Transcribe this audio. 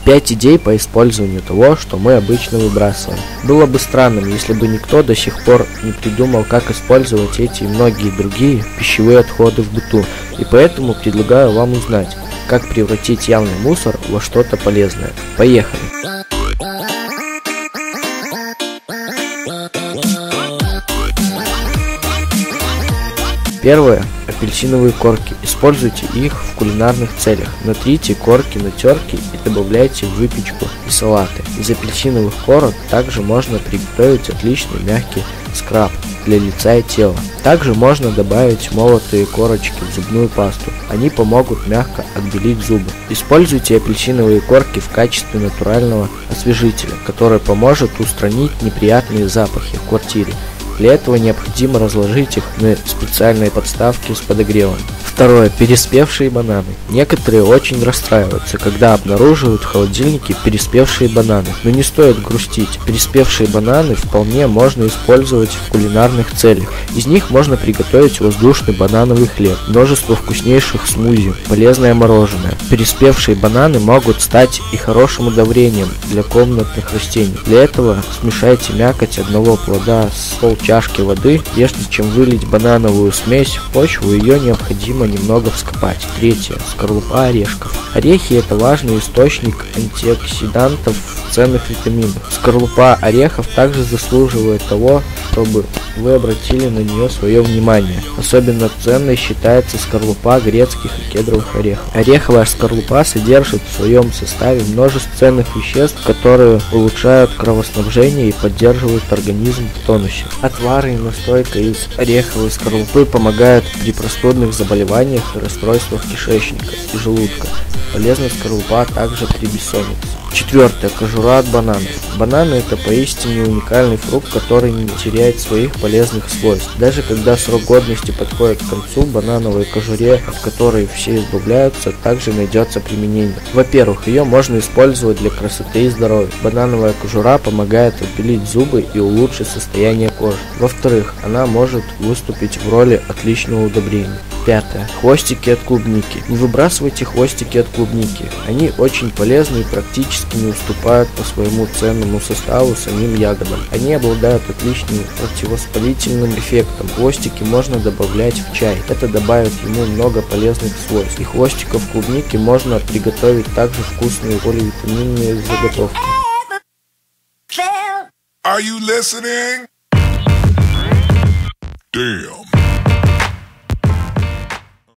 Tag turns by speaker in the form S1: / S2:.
S1: 5 идей по использованию того, что мы обычно выбрасываем. Было бы странным, если бы никто до сих пор не придумал, как использовать эти и многие другие пищевые отходы в быту, и поэтому предлагаю вам узнать, как превратить явный мусор во что-то полезное. Поехали! Первое. Апельсиновые корки. Используйте их в кулинарных целях. Натрите корки на терке и добавляйте в выпечку и салаты. Из апельсиновых корок также можно приготовить отличный мягкий скраб для лица и тела. Также можно добавить молотые корочки в зубную пасту. Они помогут мягко отбелить зубы. Используйте апельсиновые корки в качестве натурального освежителя, который поможет устранить неприятные запахи в квартире. Для этого необходимо разложить их на специальные подставки с подогревом. Второе. Переспевшие бананы. Некоторые очень расстраиваются, когда обнаруживают в холодильнике переспевшие бананы. Но не стоит грустить. Переспевшие бананы вполне можно использовать в кулинарных целях. Из них можно приготовить воздушный банановый хлеб, множество вкуснейших смузи, полезное мороженое. Переспевшие бананы могут стать и хорошим удобрением для комнатных растений. Для этого смешайте мякоть одного плода с полчашки воды. Прежде чем вылить банановую смесь в почву, ее необходимо немного вскопать. Третье. Скорлупа орешков. Орехи — это важный источник антиоксидантов, ценных витаминов. Скорлупа орехов также заслуживает того, чтобы вы обратили на нее свое внимание. Особенно ценной считается скорлупа грецких и кедровых орехов. Ореховая скорлупа содержит в своем составе множество ценных веществ, которые улучшают кровоснабжение и поддерживают организм в тонусе. Отвары и настойка из ореховой скорлупы помогают при простудных заболеваниях и расстройствах кишечника и желудка. Полезна скорлупа также при бессоннице. Четвертое. Кожура от бананов. Бананы — это поистине уникальный фрукт, который не теряет своих полезных свойств. Даже когда срок годности подходит к концу, банановой кожуре, от которой все избавляются, также найдется применение. Во-первых, ее можно использовать для красоты и здоровья. Банановая кожура помогает отбелить зубы и улучшить состояние кожи. Во-вторых, она может выступить в роли отличного удобрения. Пятое. Хвостики от клубники. Не выбрасывайте хвостики от клубники. Они очень полезны и практически не уступают по своему ценному составу самим ягодам. Они обладают отличным противовоспалительным эффектом. Хвостики можно добавлять в чай. Это добавит ему много полезных свойств. И хвостиков клубники можно приготовить также вкусные поливитаминные заготовки.
S2: Are you listening? Damn.